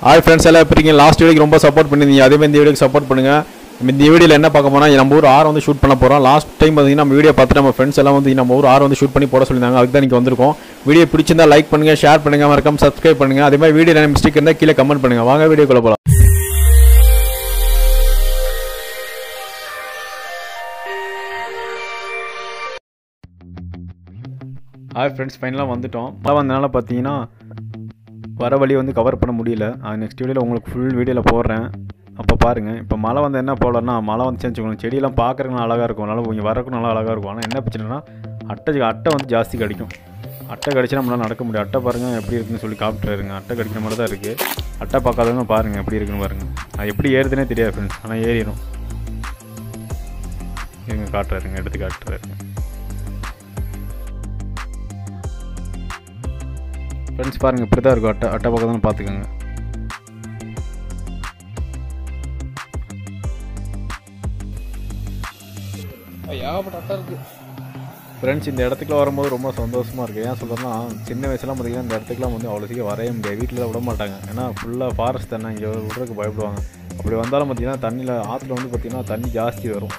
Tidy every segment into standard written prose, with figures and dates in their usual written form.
Hi friends எல்லாம் எப்படி இருக்கீங்க? லாஸ்ட் வீடியோக்கு ரொம்ப சப்போர்ட் பண்ணியிருந்தீங்க. அதே மாதிரி இந்த வீடியோக்கு சப்போர்ட் பண்ணுங்கள். இந்த வீடியோவில் என்ன பார்க்க போனால் நம்ம ஊர் ஆறு வந்து ஷூட் பண்ண போகிறோம். லாஸ்ட் டைம் பார்த்தீங்கன்னா நம்ம வீடியோ பார்த்துட்டு நம்ம ஃப்ரெண்ட்ஸ் எல்லாம் வந்து நம்ம ஊர் ஆறு வந்து ஷூட் பண்ணி போட சொல்லியிருந்தாங்க. அதுக்கு தான் நீங்கள் வந்திருக்கோம். வீடியோ பிடிச்சிருந்தா லைக் பண்ணுங்கள், ஷேர் பண்ணுங்கள், மறக்காம சப்ஸ்கிரைப் பண்ணுங்கள். அதே மாதிரி வீடியோ என்ன மிஸ்டேக் இருந்தால் கீழே கமெண்ட் பண்ணுங்கள். வாங்க வீடியோக்குள்ள போகலாம். ஹாய் ஃப்ரெண்ட்ஸ், ஃபைனலாக வந்துட்டோம். மழை வந்தனால பார்த்தீங்கன்னா வர வழி வந்து கவர் பண்ண முடியல. அது நெக்ஸ்ட் வீடியோவில் உங்களுக்கு ஃபுல் வீடியோவில் போடுறேன், அப்போ பாருங்கள். இப்போ மழை வந்து என்ன போடலன்னா, மழை வந்து செஞ்சுக்கணும், செடியெல்லாம் பார்க்குறதுக்கு அழகாக இருக்கும், அதனால் இங்கே வரக்கும் நல்லா அழகாக இருக்கும். ஆனால் என்ன பிரச்சனைனா அட்டை வந்து ஜாஸ்தி கிடைக்கும். அட்டை கடிச்சு நம்மளால் நடக்க முடியும். அட்டை பாருங்கள் எப்படி இருக்குன்னு சொல்லி காப்பிட்டுருங்க. அட்டை கடிக்கிற மாதிரி தான் இருக்குது. அட்டை பார்க்காதவங்க பாருங்கள் எப்படி இருக்குன்னு பாருங்கள். அது எப்படி ஏறுதுன்னே தெரியாது ஃப்ரெண்ட்ஸ், ஆனால் ஏறிடும். இருங்க காட்டுறாருங்க, எடுத்து காட்டுறாருங்க. ஃப்ரெண்ட்ஸ் பாருங்கள் இப்படி தான் இருக்கும். அட்டை பக்கம் தான் பார்த்துக்கோங்க. ஏகப்பட்ட அட்டை இருக்குது ஃப்ரெண்ட்ஸ். இந்த இடத்துக்குலாம் வரும்போது ரொம்ப சந்தோஷமாக இருக்குது. ஏன் சொல்கிறேன்னா, சின்ன வயசுலாம் பார்த்திங்கன்னா இந்த இடத்துக்குலாம் வந்து அவ்வளோ சீக்கிரம் வரைய முடியாது. வீட்டில் தான் விட மாட்டாங்க, ஏன்னா ஃபுல்லாக ஃபாரஸ்ட் தானே, இங்கே விடுறதுக்கு பயப்படுவாங்க. அப்படி வந்தாலும் பார்த்திங்கன்னா தண்ணியில் ஆற்றுல வந்து பார்த்திங்கன்னா தண்ணி ஜாஸ்தி வரும்.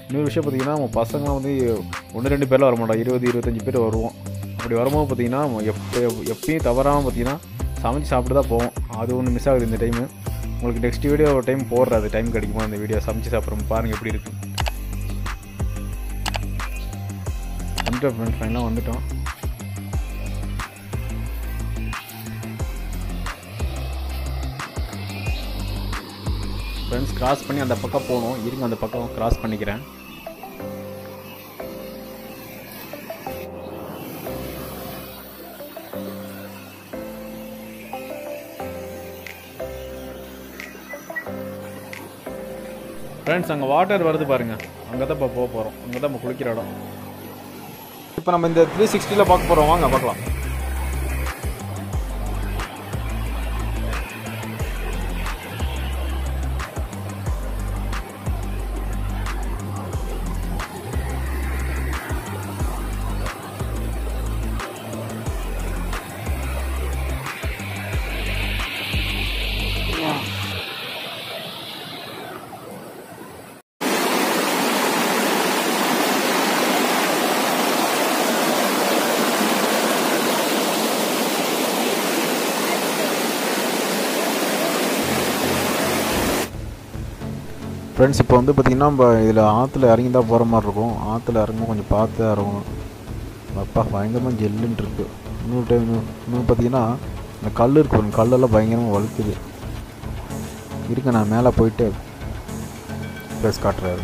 இன்னொரு விஷயம் பார்த்திங்கன்னா நம்ம பசங்களாம் வந்து 1-2 பேரில் வர மாட்டோம், 20-25 பேர் வருவோம். அப்படி வரும்போது பார்த்திங்கன்னா எப்பயும் தவறாமல் பார்த்திங்கன்னா சமைச்சு சாப்பிட்டு தான் போவோம். அது ஒன்று மிஸ் ஆகுது இந்த டைமு. உங்களுக்கு நெக்ஸ்ட் வீடியோ ஒரு டைம் போடுறது டைம் கிடைக்குமா அந்த வீடியோ சமைச்சு சாப்பிட்றோம், பாருங்கள் எப்படி இருக்குது. வந்துட்டோம் ஃப்ரெண்ட்ஸ், ஃபைனலாக வந்துட்டோம். ஃப்ரெண்ட்ஸ் கிராஸ் பண்ணி அந்த பக்கம் போகணும். இருங்க அந்த பக்கம் கிராஸ் பண்ணிக்கிறேன். ஃப்ரெண்ட்ஸ் அங்கே வாட்டர் வருது பாருங்கள், அங்கே தான் இப்போ போக போகிறோம். அங்கே தான் நம்ம குளிக்கிற இடம். இப்போ நம்ம இந்த 360ல் பார்க்க போகிறோம், வாங்க பார்க்கலாம். ஃப்ரெண்ட்ஸ் இப்போ வந்து பார்த்திங்கன்னா நம்ம இதில் ஆற்றுல இறங்கி தான் போகிற மாதிரி இருக்கும். ஆற்றுல இறங்கும் கொஞ்சம் பார்த்து இறங்கணும். அப்பா பயங்கரமாக ஜெல்லுன்ட்டு இருக்குது. இன்னொரு டைம் இன்னும் பார்த்திங்கன்னா இந்த கல் இருக்கு, கல்லெல்லாம் பயங்கரமாக வழுக்குது. இருக்கு நான் மேலே போயிட்டு ப்ளஸ் காட்டுறாரு.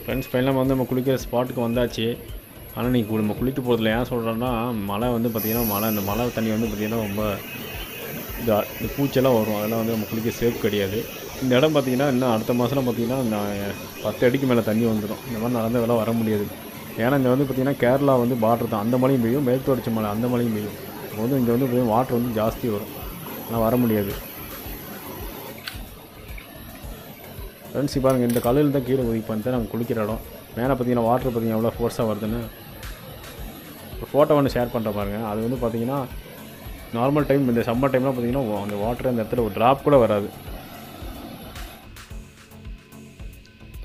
ஃப்ரெண்ட்ஸ் ஃபைனலாக வந்து நம்ம குளிக்கிற ஸ்பாட்டுக்கு வந்தாச்சு. ஆனால் நீங்கள் நம்ம குளிக்க போகிறதில்ல. ஏன் சொல்கிறேன்னா, மழை வந்து பார்த்திங்கன்னா இந்த மழை தண்ணி வந்து பார்த்திங்கன்னா ரொம்ப இந்த பூச்செல்லாம் வரும். அதெல்லாம் வந்து நம்ம குளிக்க சேஃப் கிடையாது. இந்த இடம் பார்த்திங்கன்னா இன்னும் அடுத்த மாதம்லாம் பார்த்திங்கன்னா 10 அடிக்கு மேலே தண்ணி வந்துடும். இந்த மாதிரி நடந்த வேலை வர முடியாது. ஏன்னா இங்கே வந்து பார்த்திங்கன்னா கேரளா வந்து பார்டர் தான், அந்த மழையும் பெய்யும், மேற்கு தொடர்ச்சி மலை அந்த மழையும் பெய்யும். இப்போ வந்து இங்கே வந்து பார்த்திங்கன்னா வாட்டர் வந்து ஜாஸ்தி வரும், ஆனால் வர முடியாது. ஃப்ரெண்ட்ஸ் பாருங்கள், இந்த கல்லில் தான் கீழே ஒதுக்கி பண்ணிட்டு நாங்கள் குளிக்கிற இடம். மேலே பார்த்தீங்கன்னா வாட்டர் பார்த்திங்கன்னா எவ்வளோ ஃபோர்ஸாக வருதுன்னு ஒரு ஃபோட்டோ ஒன்று ஷேர் பண்ணுற பாருங்கள். அது வந்து பார்த்திங்கன்னா நார்மல் டைம், இந்த சம்மர் டைம்லாம் பார்த்திங்கன்னா அந்த வாட்டர் அந்த இடத்துல ஒரு ட்ராப் கூட வராது.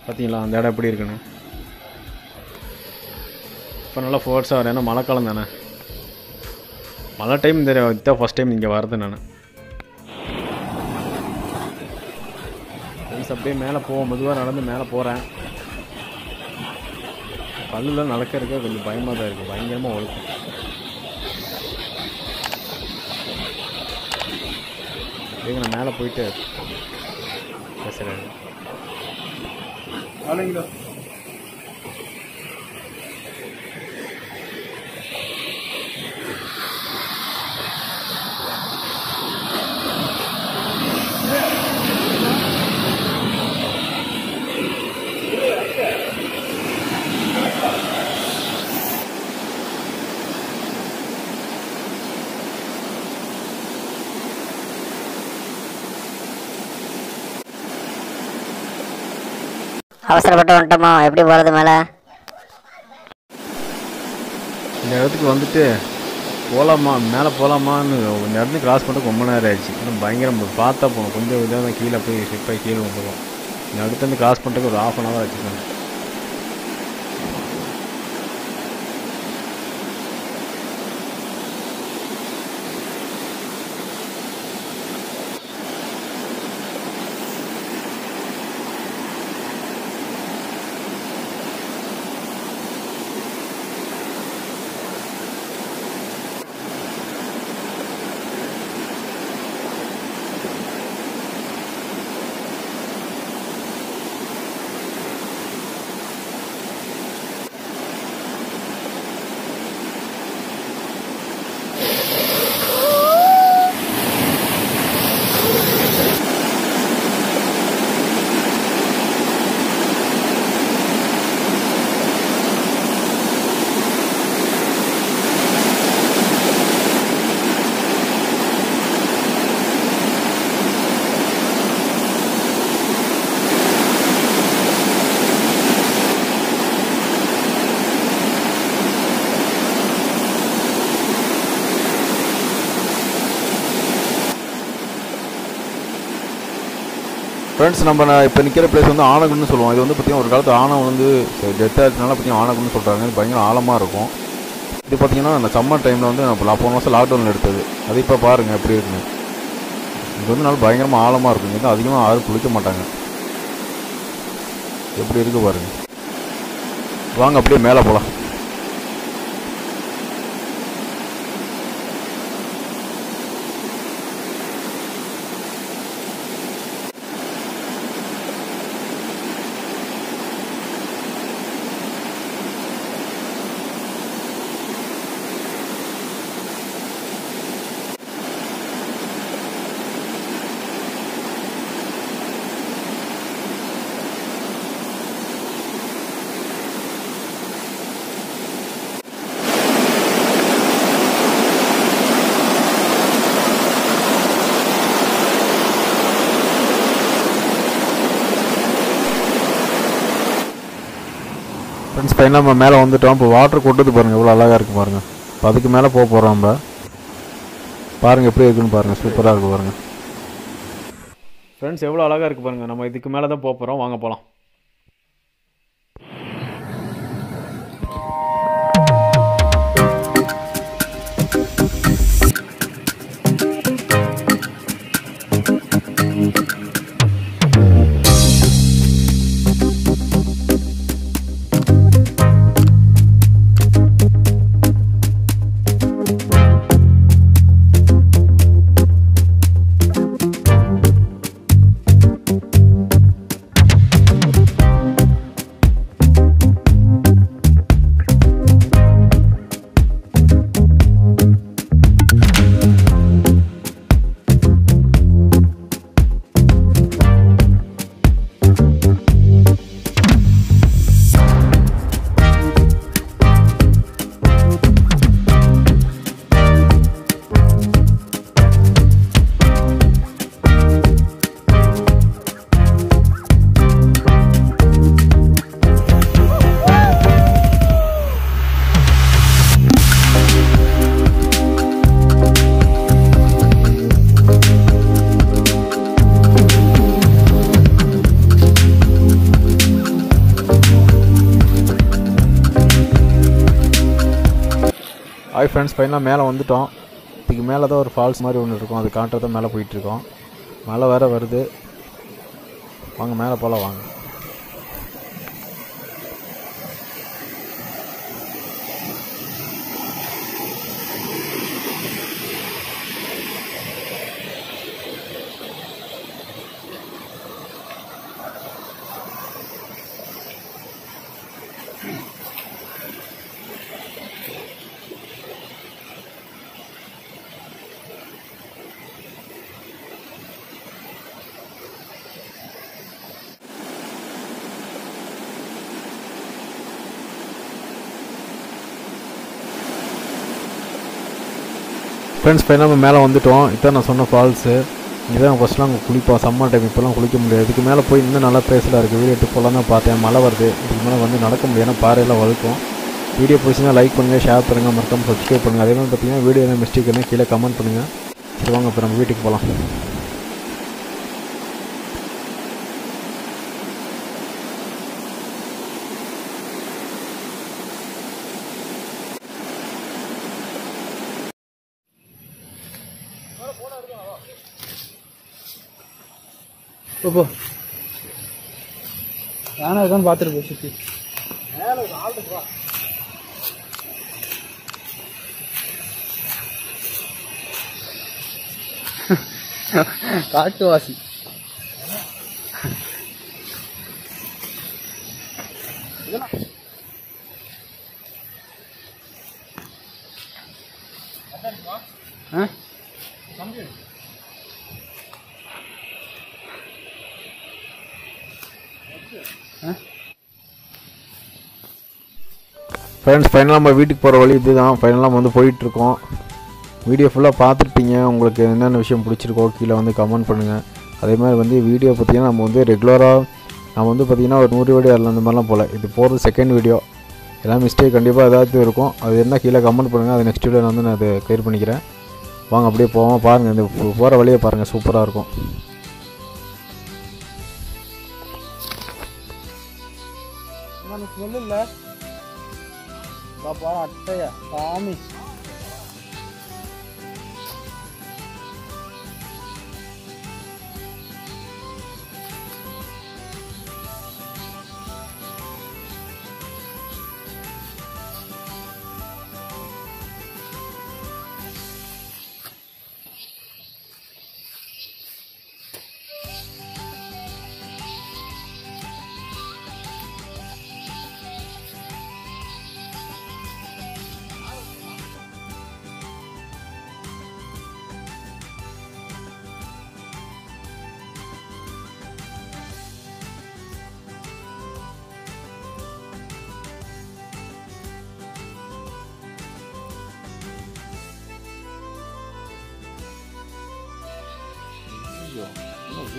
பார்த்தீங்களா அந்த இடம் எப்படி இருக்குன்னு. இப்போ நல்லா ஃபோர்ஸாக வரும், ஏன்னா மழைக்காலம் தானே. மழை டைம் இதான் ஃபஸ்ட் டைம் இங்கே வரது நான். அப்படியே மேலே போவோம், மெதுவாக நடந்து மேலே போகிறேன். கல்லுலாம் நடக்கிறதுக்கு கொஞ்சம் பயமாக தான் இருக்குது, பயங்கரமாக ஒழுக்கும். இதுக்கு நான் மேலே போயிட்டு பேசுகிறேன். அவசரப்பட்டு வந்துட்டோமா? எப்படி போகிறது மேலே? இந்த இடத்துக்கு வந்துட்டு போகலாமா, மேலே போகலாமான்னு இந்த இடத்துக்கு கிராஸ் பண்ணிட்டு ரொம்ப நேரம் ஆயிடுச்சு. ஆனால் பயங்கரம் பார்த்தா போகணும், கொஞ்சம் இதாக கீழே போய் ஸ்லிப்பாகி கீழே வந்துடும். இந்த இடத்துலேருந்து கிராஸ் பண்ணுறதுக்கு ஒரு 1/2 hour வச்சுக்கோங்க. ஃப்ரெண்ட்ஸ், நம்ம இப்போ நிற்கிற பிளேஸ் வந்து ஆனகுன்னு சொல்லுவோம். இது வந்து பார்த்திங்கன்னா ஒரு காலத்தில் ஆனை வந்து டெத் ஆகிடுச்சுனால பார்த்திங்கன்னா ஆனகுன்னு சொல்கிறாங்க. இது பயங்கர ஆழமாக இருக்கும். இது பார்த்திங்கன்னா அந்த சம்மர் டைமில் வந்து நான் போன வருஷம் லாக்டவுனில் எடுத்தது. அது இப்போ பாருங்கள் எப்படி இருக்குன்னு. இது வந்து நல்லா பயங்கரமாக ஆழமாக இருக்கும். இங்கே வந்து அதிகமாக யாரும் குளிக்க மாட்டாங்க. எப்படி இருக்குது பாருங்கள். வாங்க அப்படியே மேலே போகலாம். ஃப்ரெண்ட்ஸ், இப்போ நம்ம மேலே வந்துட்டோம். இப்போ வாட்டர் கொட்டுது பாருங்கள், எவ்வளோ அழகாக இருக்குது பாருங்கள். இப்போ அதுக்கு மேலே போகிறோம் நம்ம. பாருங்கள் எப்படி இருக்குன்னு பாருங்கள், சூப்பராக இருக்குது பாருங்கள். ஃப்ரெண்ட்ஸ், எவ்வளோ அழகாக இருக்குது பாருங்கள். நம்ம இதுக்கு மேலே தான் போகிறோம், வாங்க போகலாம். ஹாய் ஃப்ரெண்ட்ஸ், ஃபைனலாக மேலே வந்துட்டோம். இதுக்கு மேலே தான் ஒரு ஃபால்ஸ் மாதிரி ஒன்று இருக்கும். அது காட்டுறதான் மேலே போயிட்டுருக்கோம். மழை வேறு வருது. வாங்க மேலே போகலாம் வாங்க. ஃப்ரெண்ட்ஸ், இப்போ நம்ம மேலே வந்துட்டோம். இதான் நான் சொன்ன ஃபால்ஸு. இங்கே தான் ஃபஸ்ட்லாம் அங்கே குளிப்போம் சம்மர் டைம். இப்போலாம் குளிக்க முடியாது. இதுக்கு மேலே போய் இன்னும் நல்லா பிளேஸ்லாம் இருக்குது. வீடியோ எடுத்து போகலாம் தான் பார்த்தேன். மழை வருது. இதுக்கு மேலே வந்து நடக்க முடியாது. ஏன்னா பாறையெல்லாம் வழுக்கும். வீடியோ பிடிச்சினா லைக் பண்ணுங்கள், ஷேர் பண்ணுங்கள், மறக்காமல் சப்ஸ்கிரைப் பண்ணுங்கள். அதே மாதிரி பார்த்தீங்கன்னா வீடியோ என்ன மிஸ்டேக் என்ன கீழே கமெண்ட் பண்ணுங்கள். சரி வாங்க இப்போ நம்ம வீட்டுக்கு போகலாம். போ யானை இருக்கான்னு பார்த்துட்டு போ சுற்றி காட்டுவாசி. ஃப்ரெண்ட்ஸ் ஃபைனலாக நம்ம வீட்டுக்கு போகிற வழி இது தான். ஃபைனலாக நம்ம வந்து போயிட்டுருக்கோம். வீடியோ ஃபுல்லாக பார்த்துருப்பீங்க. உங்களுக்கு என்னென்ன விஷயம் பிடிச்சிருக்கோ கீழே வந்து கமெண்ட் பண்ணுங்கள். அதே மாதிரி வந்து வீடியோ பார்த்திங்கன்னா நம்ம வந்து ரெகுலராக நம்ம வந்து பார்த்திங்கன்னா ஒரு 100 வீடியோ அதில் அந்த மாதிரிலாம் போகல. இது போகிறது செகண்ட் வீடியோ. எல்லாம் மிஸ்டேக் கண்டிப்பாக ஏதாச்சும் இருக்கும். அது என்ன கீழே கமெண்ட் பண்ணுங்கள். அது நெக்ஸ்ட் வீடியோ வந்து நான் அதை கிளியர் பண்ணிக்கிறேன். வாங்க அப்படியே போவோம். பாருங்கள் இந்த போகிற வழியை பாருங்கள், சூப்பராக இருக்கும். ஸ்மெல் இல்லை பாப்பா அட்டையா சாமி.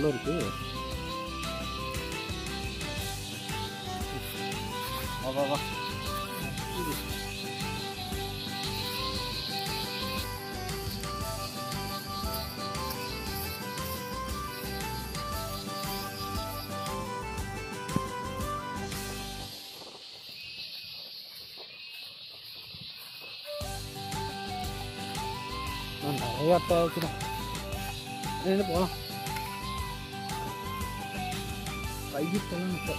உள்ள இருக்கு. வா வா நிறைய அட்டை ஆச்சுதான். என்ன போகலாம் கையிட்டெல்லாம் அட்டை.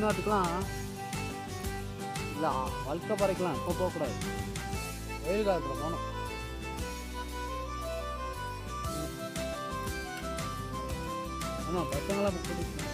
தமிழ்நாட்டுக்கெலாம் இல்லை வழுக்க பறைக்கலாம் இப்போ போகக்கூடாது. வெயில் காலத்தில் போகணும். ஆமாம் பசங்களாம் புக் பண்ணிக்கலாம்.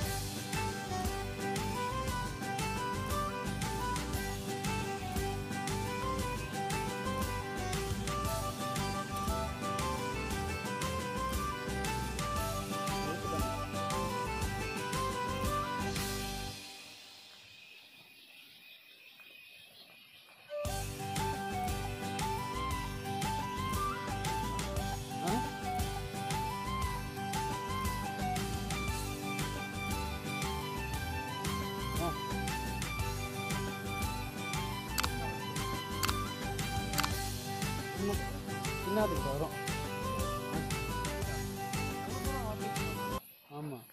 என்னத்துக்கு வரும் ஆமாம்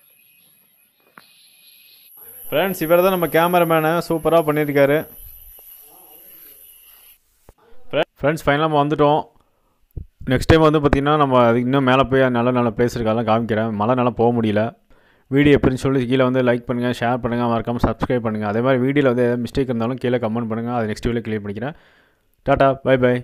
ஃப்ரெண்ட்ஸ் இவர் தான் நம்ம கேமராமேனை சூப்பராக பண்ணியிருக்காரு. ஃப்ரெண்ட்ஸ் ஃபைனலாக நம்ம வந்துட்டோம். நெக்ஸ்ட் டைம் வந்து பார்த்திங்கன்னா நம்ம அதுக்கு இன்னும் மேலே போய் நல்ல நல்ல பிளேஸ் இருக்காலாம் காமிக்கிறேன். மழைனால போக முடியல. வீடியோ எப்படின்னு சொல்லி கீழே வந்து லைக் பண்ணுங்கள், ஷேர் பண்ணுங்கள், மறக்காமல் சப்ஸ்கிரைப் பண்ணுங்கள். அதே மாதிரி வீடியோவில் வந்து எதாவது மிஸ்டேக் இருந்தாலும் கீழே கமெண்ட் பண்ணுங்கள். அது நெக்ஸ்ட் வீடியோவில் கிளியர் பண்ணிக்கிறேன். Ta-ta, bye by.